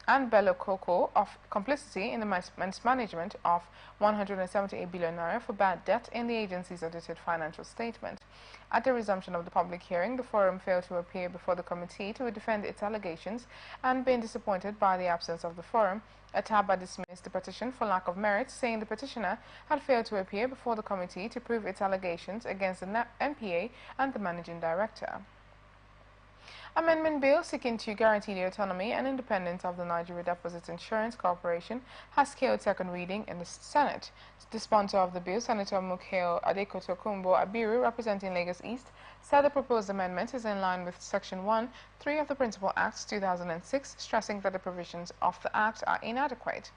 and Bello Koko of complicity in the mismanagement of 178 billion naira for bad debt in the agency's audited financial statement. At the resumption of the public hearing, the forum failed to appear before the committee to defend its allegations, and being disappointed by the absence of the forum, Ataba dismissed the petition for lack of merit, saying the petitioner had failed to appear before the committee to prove its allegations against the MPA and the managing director. Amendment Bill seeking to guarantee the autonomy and independence of the Nigeria Deposit Insurance Corporation has scaled second reading in the Senate. The sponsor of the bill, Senator Mukhail Adekotokumbo Abiru, representing Lagos East, said the proposed amendment is in line with Section 1(3) of the Principal Acts 2006, stressing that the provisions of the Act are inadequate.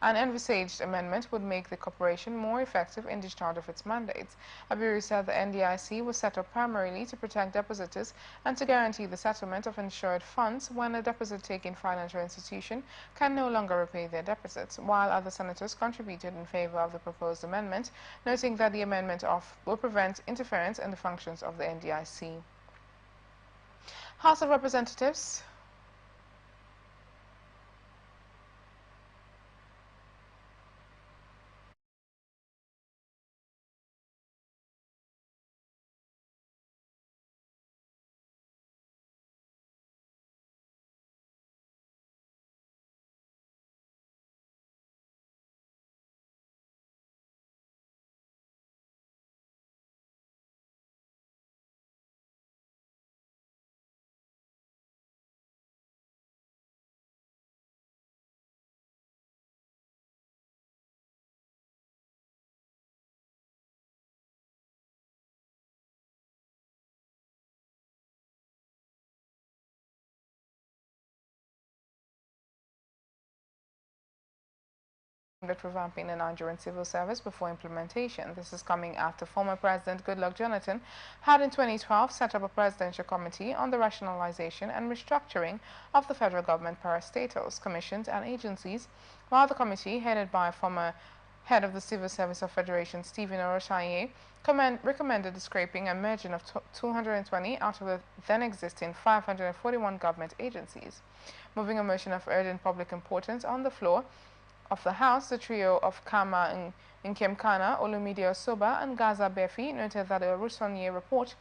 An envisaged amendment would make the corporation more effective in discharge of its mandates. Abiru said the NDIC was set up primarily to protect depositors and to guarantee the settlement of insured funds when a deposit-taking financial institution can no longer repay their deposits, while other senators contributed in favor of the proposed amendment, noting that the amendment will prevent interference in the functions of the NDIC. House of Representatives. At revamping the Nigerian civil service before implementation. This is coming after former President Goodluck Jonathan had in 2012 set up a presidential committee on the rationalization and restructuring of the federal government parastatals, commissions and agencies, while the committee, headed by former head of the Civil Service of Federation Stephen Oroshaye, recommended the scrapping and merging of 220 out of the then existing 541 government agencies. Moving a motion of urgent public importance on the floor of the House, the trio of Kama Nkemkana, Olumide Osoba, and Gaza Befi noted that the Rusonye report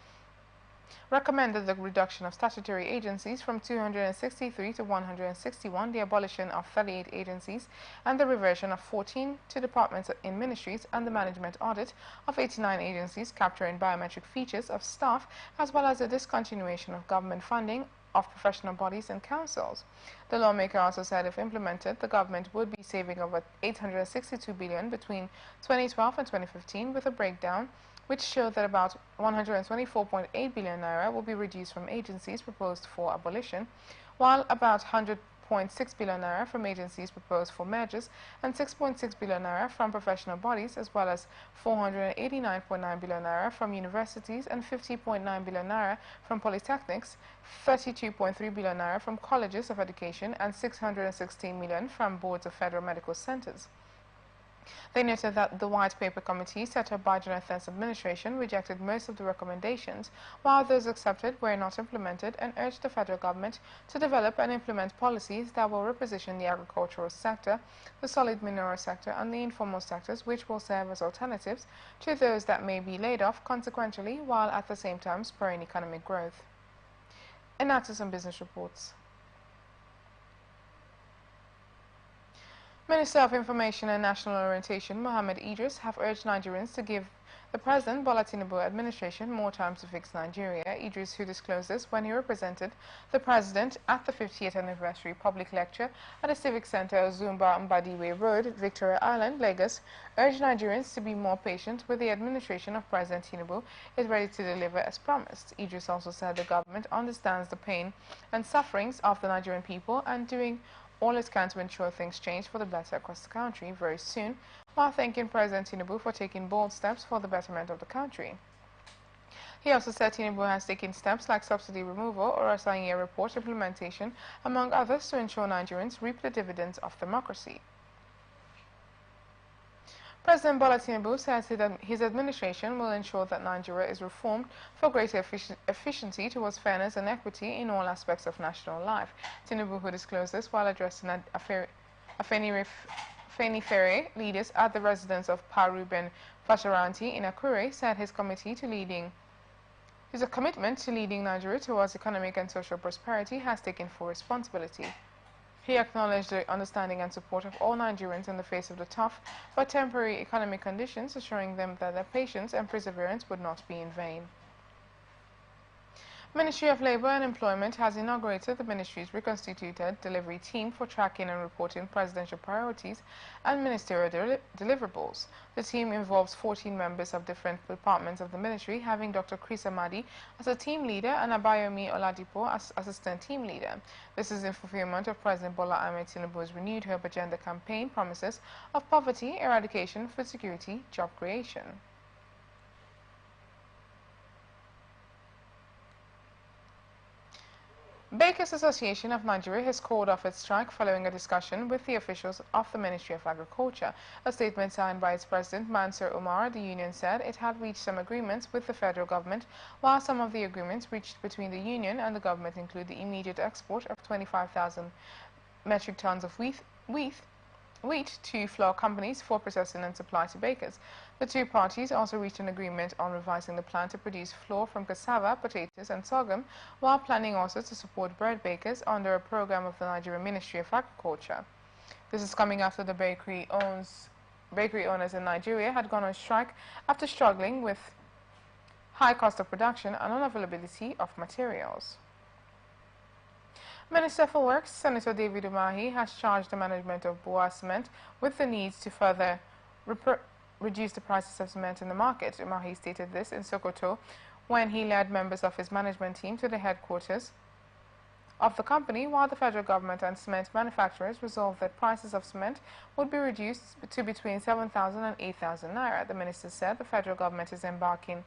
recommended the reduction of statutory agencies from 263 to 161, the abolition of 38 agencies, and the reversion of 14 to departments in ministries, and the management audit of 89 agencies capturing biometric features of staff, as well as the discontinuation of government funding of professional bodies and councils. The lawmaker also said if implemented, the government would be saving over 862 billion between 2012 and 2015, with a breakdown which showed that about 124.8 billion naira will be reduced from agencies proposed for abolition, while about 100.6 billion naira from agencies proposed for mergers and 6.6 billion naira from professional bodies, as well as 489.9 billion naira from universities and 50.9 billion naira from polytechnics, 32.3 billion naira from colleges of education, and 616 million from boards of federal medical centers. They noted that the White Paper Committee set up by Jonathan's administration rejected most of the recommendations, while those accepted were not implemented, and urged the federal government to develop and implement policies that will reposition the agricultural sector, the solid mineral sector, and the informal sectors, which will serve as alternatives to those that may be laid off consequentially, while at the same time spurring economic growth. And now to some business reports. Minister of Information and National Orientation, Mohammed Idris, have urged Nigerians to give the President Bola Tinubu administration more time to fix Nigeria. Idris, who disclosed this when he represented the President at the 50th anniversary public lecture at the Civic Center, Zumba Mbadiwe Road, Victoria Island, Lagos, urged Nigerians to be more patient with the administration of President Tinubu is ready to deliver as promised. Idris also said the government understands the pain and sufferings of the Nigerian people and doing all it can to ensure things change for the better across the country very soon, while thanking President Tinubu for taking bold steps for the betterment of the country. He also said Tinubu has taken steps like subsidy removal or SIA report implementation, among others, to ensure Nigerians reap the dividends of democracy. President Bola Tinubu says his administration will ensure that Nigeria is reformed for greater efficiency towards fairness and equity in all aspects of national life. Tinubu, who disclosed this while addressing Afenifere leaders at the residence of Pa Ruben Fasharanti in Akure, said his commitment to leading Nigeria towards economic and social prosperity has taken full responsibility. He acknowledged the understanding and support of all Nigerians in the face of the tough but temporary economic conditions, assuring them that their patience and perseverance would not be in vain. Ministry of Labour and Employment has inaugurated the ministry's reconstituted delivery team for tracking and reporting presidential priorities and ministerial deliverables. The team involves 14 members of different departments of the ministry, having Dr. Chris Amadi as a team leader and Abayomi Oladipo as assistant team leader. This is in fulfillment of President Bola Ahmed Tinubu's renewed Hope Agenda campaign promises of poverty eradication, food security, job creation. Bakers Association of Nigeria has called off its strike following a discussion with the officials of the Ministry of Agriculture. A statement signed by its president, Mansur Umar, the union said it had reached some agreements with the federal government, while some of the agreements reached between the union and the government include the immediate export of 25,000 metric tons of wheat to flour companies for processing and supply to bakers. The two parties also reached an agreement on revising the plan to produce flour from cassava, potatoes and sorghum, while planning also to support bread bakers under a program of the Nigerian Ministry of Agriculture. This is coming after the bakery owners in Nigeria had gone on strike after struggling with high cost of production and unavailability of materials. Minister for Works, Senator David Umahi, has charged the management of Bua Cement with the needs to further reduce the prices of cement in the market. Umahi stated this in Sokoto when he led members of his management team to the headquarters of the company, while the federal government and cement manufacturers resolved that prices of cement would be reduced to between 7,000 and 8,000 naira. The minister said the federal government is embarking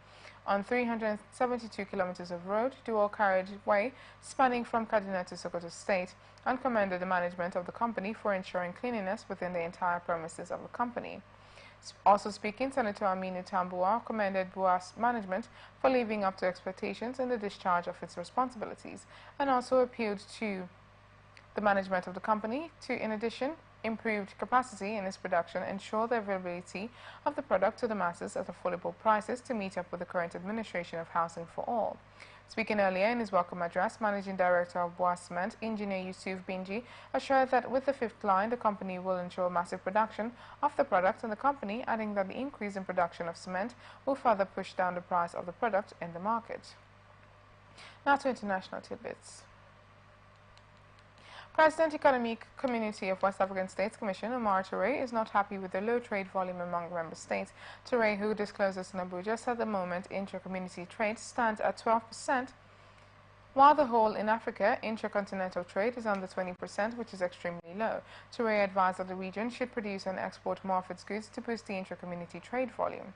on 372 kilometers of road, dual carriageway spanning from Kaduna to Sokoto State, and commended the management of the company for ensuring cleanliness within the entire premises of the company. Also speaking, Senator Aminu Tambuwa commended Bua's management for living up to expectations in the discharge of its responsibilities, and also appealed to the management of the company to, in addition, improved capacity in its production, ensure the availability of the product to the masses at affordable prices to meet up with the current administration of Housing for All. Speaking earlier in his welcome address, Managing Director of Bua Cement, Engineer Yusuf Binji, assured that with the fifth line, the company will ensure massive production of the product, and the company adding that the increase in production of cement will further push down the price of the product in the market. Now to international tidbits. President Economic Community of West African States Commission, Omar Toure, is not happy with the low trade volume among member states. Toure, who disclosed this in Abuja, said at the moment intra-community trade stands at 12%, while the whole in Africa, intracontinental trade is under 20%, which is extremely low. Toure advised that the region should produce and export more of its goods to boost the intra-community trade volume.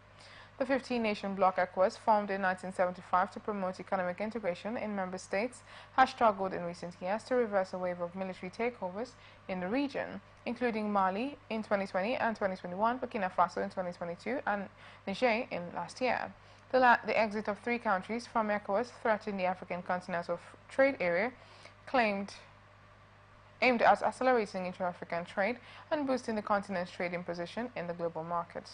The 15-nation bloc ECOWAS, formed in 1975 to promote economic integration in member states, has struggled in recent years to reverse a wave of military takeovers in the region, including Mali in 2020 and 2021, Burkina Faso in 2022, and Niger in last year. The exit of 3 countries from ECOWAS threatened the African Continental Trade Area, aimed at accelerating intra-African trade and boosting the continent's trading position in the global market.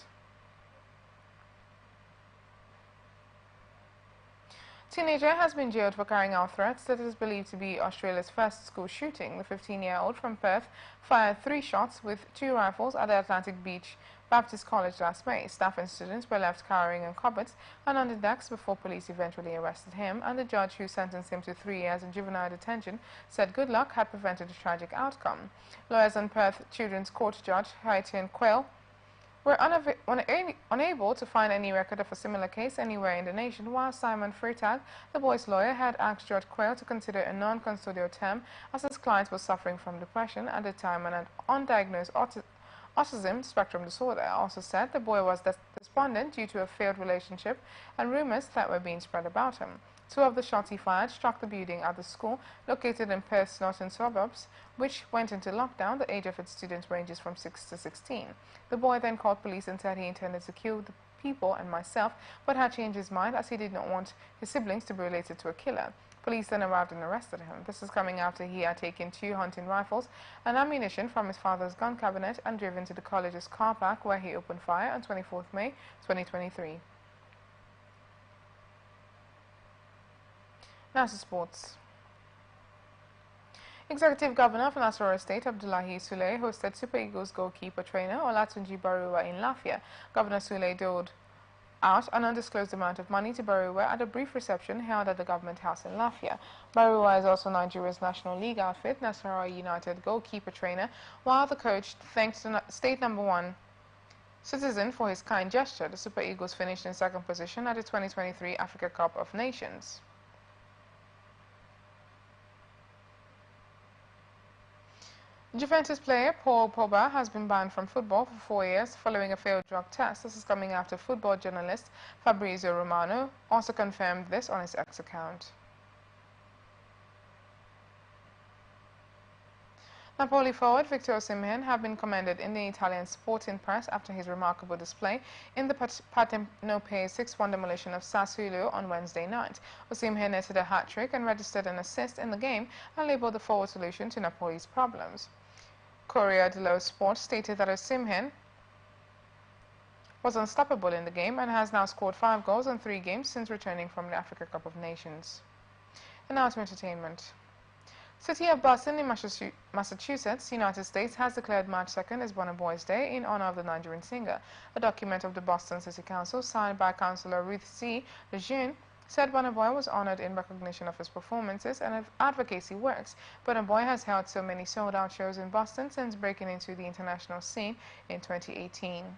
Teenager has been jailed for carrying out threats that is believed to be Australia's first school shooting. The 15-year-old from Perth fired 3 shots with 2 rifles at the Atlantic Beach Baptist College last May. Staff and students were left cowering in cupboards and under decks before police eventually arrested him, and the judge who sentenced him to 3 years in juvenile detention said good luck had prevented a tragic outcome. Lawyers and Perth Children's Court Judge Haitian Quayle were unable to find any record of a similar case anywhere in the nation, while Simon Freitag, the boy's lawyer, had asked Judge Quayle to consider a non-custodial term as his client was suffering from depression at the time and an undiagnosed autism spectrum disorder. Also said the boy was despondent due to a failed relationship and rumors that were being spread about him. 2 of the shots he fired struck the building at the school located in Perth's northern suburbs, which went into lockdown. The age of its students ranges from 6 to 16. The boy then called police and said he intended to kill the people and myself, but had changed his mind as he did not want his siblings to be related to a killer. Police then arrived and arrested him. This is coming after he had taken 2 hunting rifles and ammunition from his father's gun cabinet and driven to the college's car park, where he opened fire on 24th May 2023. Now to sports. Executive Governor of Nasarawa State, Abdullahi Sule, hosted Super Eagles goalkeeper trainer Olatunji Baruwa in Lafia. Governor Sule doled out an undisclosed amount of money to Baruwa at a brief reception held at the government house in Lafia. Baruwa is also Nigeria's National League outfit, Nasarawa United goalkeeper trainer, while the coach thanked the state #1 citizen for his kind gesture. The Super Eagles finished in 2nd position at the 2023 Africa Cup of Nations. Juventus player Paul Pogba has been banned from football for 4 years following a failed drug test. This is coming after football journalist Fabrizio Romano also confirmed this on his X account. Napoli forward Victor Osimhen have been commended in the Italian sporting press after his remarkable display in the Partenopei 6-1 demolition of Sassuolo on Wednesday night. Osimhen netted a hat-trick and registered an assist in the game and labeled the forward solution to Napoli's problems. Corriere dello Sport stated that Osimhen was unstoppable in the game and has now scored 5 goals in 3 games since returning from the Africa Cup of Nations. And now to entertainment. City of Boston in Massachusetts, United States, has declared March 2nd as Burna Boy's Day in honor of the Nigerian singer. A document of the Boston City Council signed by Councillor Ruth C. Lejeune said Burna Boy was honored in recognition of his performances and advocacy works. Burna Boy has held so many sold-out shows in Boston since breaking into the international scene in 2018.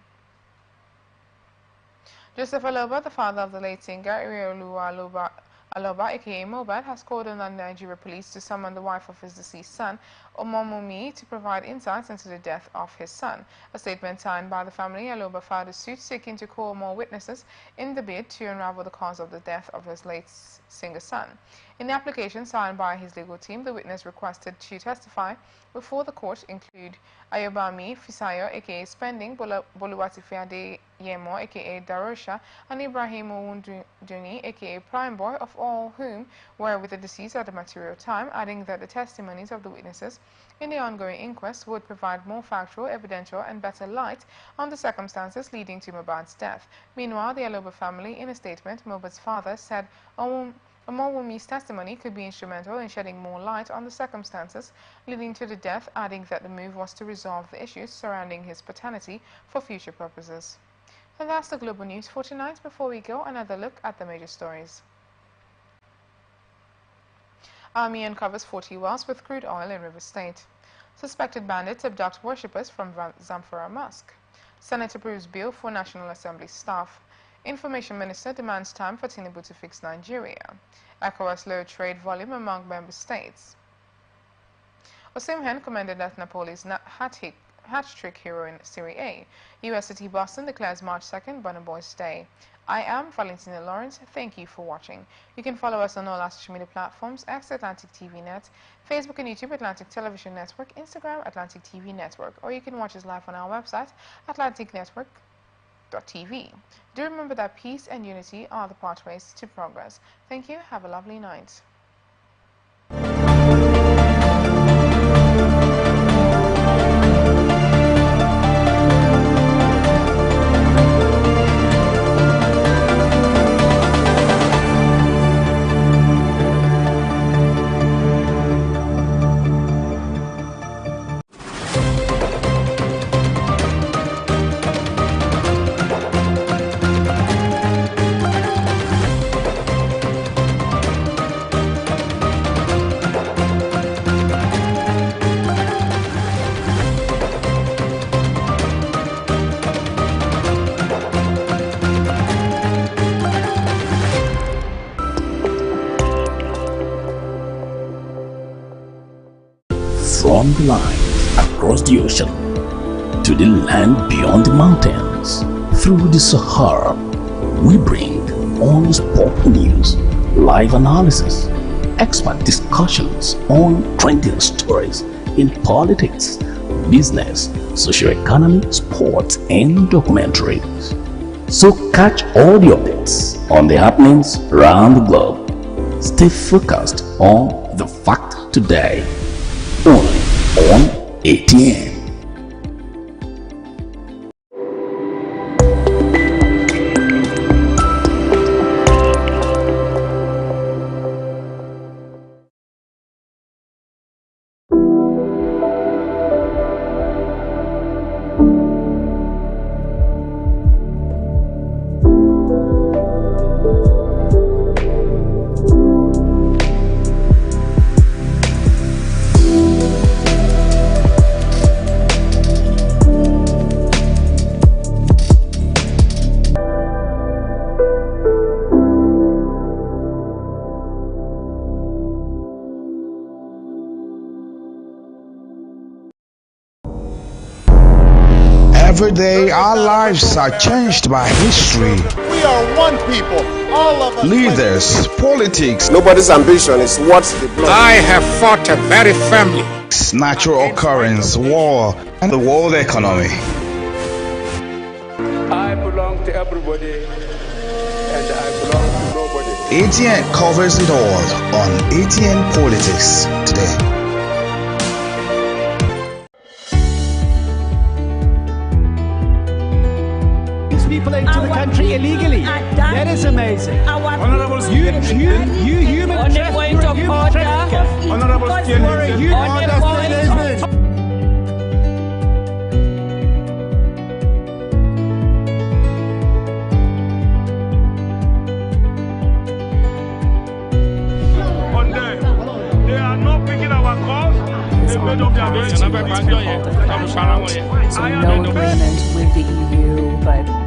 Joseph Aloba, the father of the late singer Irioluwa Aloba, aka Mohbad, has called on the Nigeria police to summon the wife of his deceased son, Omomumi, to provide insights into the death of his son. A statement signed by the family, Aloba filed a suit seeking to call more witnesses in the bid to unravel the cause of the death of his late singer's son. In the application signed by his legal team, the witness requested to testify before the court include Ayobami Fisayo, aka Spending, Boluwatifiade Yemo, aka Darosha, and Ibrahim Owunduni, aka Prime Boy, of all whom were with the deceased at the material time, adding that the testimonies of the witnesses in the ongoing inquest would provide more factual, evidential, and better light on the circumstances leading to Mohbad's death. Meanwhile, the Aloba family, in a statement, Mohbad's father said Omowumi's testimony could be instrumental in shedding more light on the circumstances leading to the death, adding that the move was to resolve the issues surrounding his paternity for future purposes. And that's the global news for tonight. Before we go, another look at the major stories. Army uncovers 40 wells with crude oil in River State. Suspected bandits abduct worshippers from Zamfara Mosque. Senate approves bill for National Assembly staff. Information Minister demands time for Tinubu to fix Nigeria. ECOWAS low trade volume among member states. Osimhen commended at Napoli's hat-trick hero in Serie A. US City Boston declares March 2nd Burna Boy's Day. I am Valentina Lawrence. Thank you for watching. You can follow us on all our social media platforms: X Atlantic TV Net, Facebook and YouTube Atlantic Television Network, Instagram Atlantic TV Network, or you can watch us live on our website atlanticnetwork.tv. Do remember that peace and unity are the pathways to progress. Thank you. Have a lovely night. from the lines across the ocean to the land beyond the mountains. Through the Sahara, we bring on-the-spot news, live analysis, expert discussions on trending stories in politics, business, socio-economy, sports, and documentaries. So catch all the updates on the happenings around the globe. Stay focused on the fact today, only on ATN. Every day, our lives are changed by history. We are one people, all of us. Leaders, politics. Nobody's ambition is what's the blood. I have fought a very family. Natural occurrence, war, and the world economy. I belong to everybody, and I belong to nobody. ATN covers it all on ATN Politics today. People into the country illegally. That is amazing. Honourable you human trafficker. Honourable they are not picking our calls. They made up their minds. So no agreement with the EU, but